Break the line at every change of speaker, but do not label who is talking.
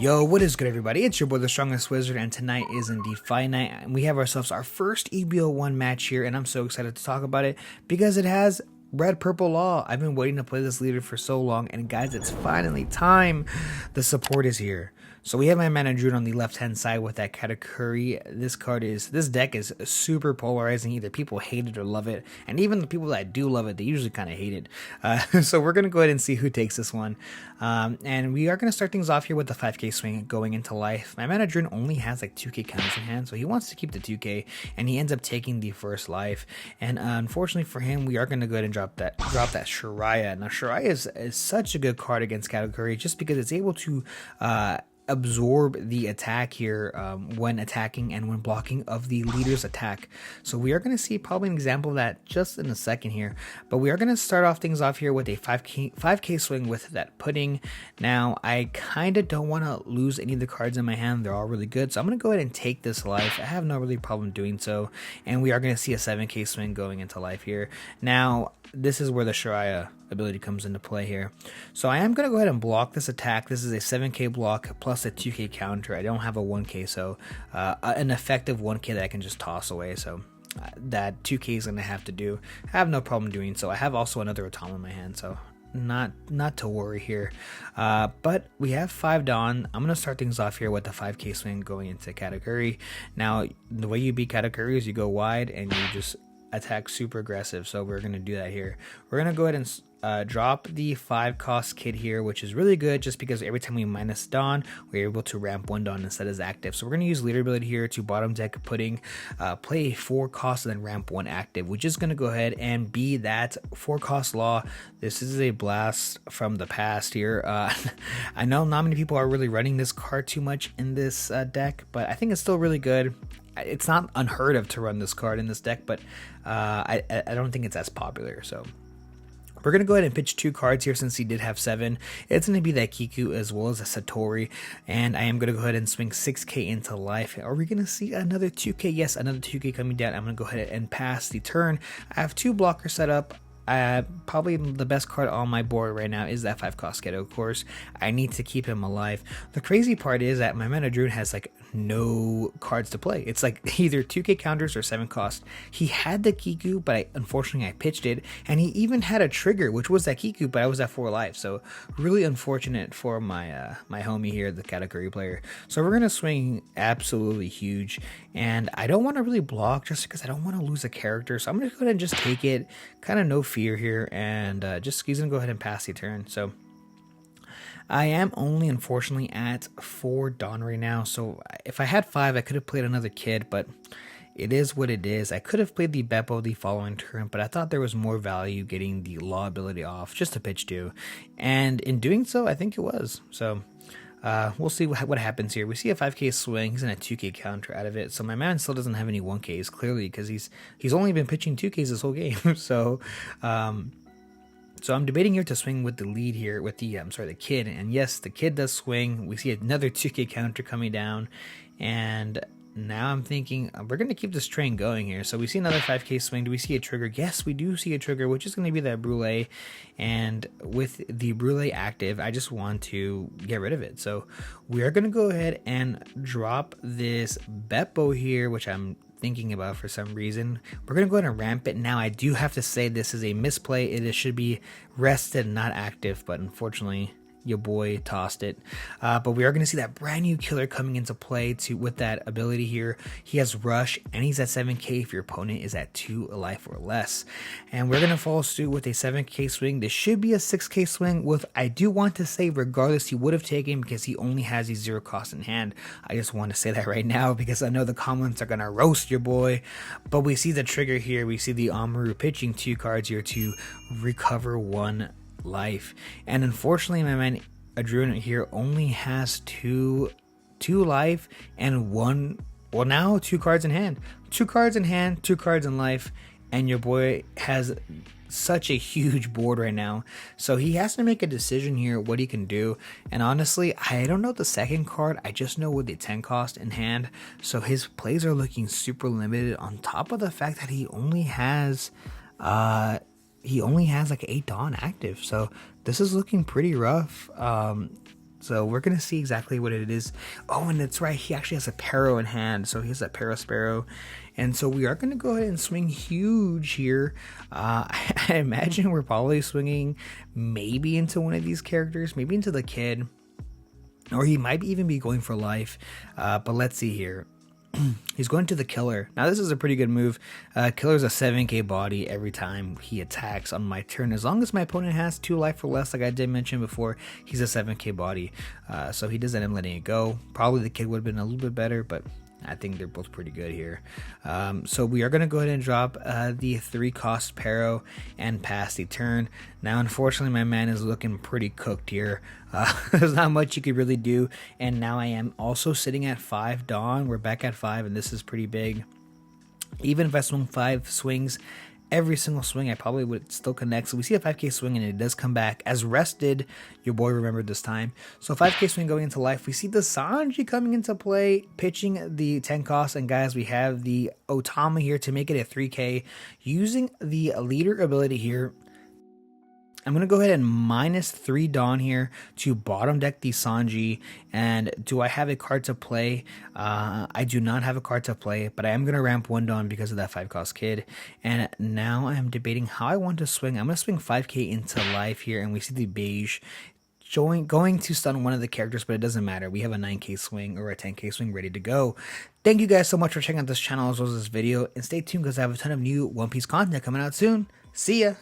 Yo, what is good, everybody? It's your boy, the Strongest Wizard, and tonight is indeed Fight Night. And we have ourselves our first EB01 match here, and I'm so excited to talk about it because it has Red Purple Law. I've been waiting to play this leader for so long, and guys, it's finally time. The support is here. So we have my mana Druid on the left-hand side with that Katakuri. This deck is super polarizing. Either people hate it or love it, and even the people that do love it, they usually kind of hate it. So we're gonna go ahead and see who takes this one, and we are gonna start things off here with the 5k swing going into life. My mana Druid only has like 2k counters in hand, so he wants to keep the 2k, and he ends up taking the first life. And unfortunately for him, we are gonna go ahead and drop that Shariah. Now Shariah is such a good card against Katakuri just because it's able to absorb the attack here when attacking and when blocking of the leader's attack. So we are going to see probably an example of that just in a second here, but we are going to start off things off here with a 5k swing with that pudding. Now I kind of don't want to lose any of the cards in my hand. They're all really good, so I'm going to go ahead and take this life. I have no really problem doing so, and we are going to see a 7k swing going into life here. Now this is where the Shariah ability comes into play here. So I am going to go ahead and block this attack. This is a 7k block plus a 2k counter. I don't have a 1k, so an effective 1k that I can just toss away. So that 2k is going to have to do. I have no problem doing so. I have also another Autumn in my hand, so not to worry here. But we have 5 Dawn. I'm going to start things off here with the 5k swing going into Katakuri. Now the way you beat Katakuri is you go wide and you just attack super aggressive, so we're going to do that here. We're going to go ahead and drop the 5 cost kid here, which is really good just because every time we minus Dawn, we're able to ramp 1 Dawn instead as active. So we're going to use leader ability here to bottom deck pudding, play a 4 cost and then ramp 1 active, which is going to go ahead and be that 4 cost Law. This is a blast from the past here. I know not many people are really running this card too much in this deck, but I think it's still really good. It's not unheard of to run this card in this deck, but I don't think it's as popular. So we're going to go ahead and pitch 2 cards here since he did have 7. It's going to be that Kiku as well as a Satori, and I am going to go ahead and swing 6k into life. Are we going to see another 2k? Yes, another 2k coming down. I'm going to go ahead and pass the turn. I have 2 blockers set up. Probably the best card on my board right now is that 5 cost Ghetto. Of course, I need to keep him alive. The crazy part is that my mana Druid has like no cards to play. It's like either 2k counters or 7 cost. He had the Kiku, but unfortunately I pitched it, and he even had a trigger, which was that Kiku, but I was at 4 life. So really unfortunate for my my homie here, the Katakuri player. So we're gonna swing absolutely huge, and I don't want to really block just because I don't want to lose a character. So I'm gonna go ahead and just take it, kind of no fear here, and he's gonna go ahead and pass the turn. So I am only unfortunately at 4 Dawn right now, so if I had 5 I could have played another kid, but it is what it is. I could have played the Beppo the following turn, but I thought there was more value getting the Law ability off just to pitch 2, and in doing so I think it was. So we'll see what happens here. We see a 5k swing. He's in a 2k counter out of it, so my man still doesn't have any 1ks clearly because he's only been pitching 2ks this whole game. So I'm debating here to swing with the lead here with the the kid, and yes, the kid does swing. We see another 2k counter coming down, and now I'm thinking we're going to keep this train going here. So we see another 5k swing. Do we see a trigger? Yes, we do see a trigger, which is going to be that Brûlé. And with the Brûlé active, I just want to get rid of it. So we are going to go ahead and drop this Beppo here, which I'm thinking about for some reason. We're going to go ahead and ramp it. Now I do have to say this is a misplay. It should be rested, not active, but unfortunately your boy tossed it. But we are going to see that brand new killer coming into play with that ability here. He has rush and he's at 7k if your opponent is at 2 life or less. And we're going to follow suit with a 7k swing. This should be a 6k swing with, I do want to say regardless he would have taken because he only has a 0 cost in hand. I just want to say that right now because I know the comments are going to roast your boy. But we see the trigger here. We see the Amaru pitching 2 cards here to recover 1 life, and unfortunately my man Druid here only has 2 life and 1, well now 2 cards in hand, 2 cards in hand, 2 cards in life, and your boy has such a huge board right now, so he has to make a decision here what he can do. And honestly, I don't know the second card, I just know with the 10 cost in hand, so his plays are looking super limited on top of the fact that he only has like 8 Dawn active, so this is looking pretty rough. So we're going to see exactly what it is. Oh, and that's right. He actually has a Pero in hand. So he has a Pero Sparrow. And so we are going to go ahead and swing huge here. I imagine we're probably swinging maybe into one of these characters, maybe into the kid. Or he might even be going for life. But let's see here. He's going to the killer. Now this is a pretty good move. Killer's a 7k body every time he attacks on my turn. As long as my opponent has 2 life or less, like I did mention before, he's a 7k body. So he doesn't end up letting it go. Probably the kid would have been a little bit better, but I think they're both pretty good here. So we are going to go ahead and drop the 3-cost Pero and pass the turn. Now, unfortunately, my man is looking pretty cooked here. There's not much you could really do. And now I am also sitting at 5 Dawn. We're back at 5, and this is pretty big. Even if I swung 5 swings, every single swing I probably would still connect. So we see a 5k swing and it does come back as rested. Your boy remembered this time. So 5k swing going into life. We see the Sanji coming into play, pitching the 10 cost, and guys, we have the Otama here to make it a 3k using the leader ability here. I'm going to go ahead and minus 3 Dawn here to bottom deck the Sanji. And do I have a card to play? I do not have a card to play, but I am going to ramp 1 Dawn because of that 5-cost kid. And now I am debating how I want to swing. I'm going to swing 5k into life here, and we see the beige going to stun one of the characters, but it doesn't matter. We have a 9k swing or a 10k swing ready to go. Thank you guys so much for checking out this channel as well as this video, and stay tuned because I have a ton of new One Piece content coming out soon. See ya!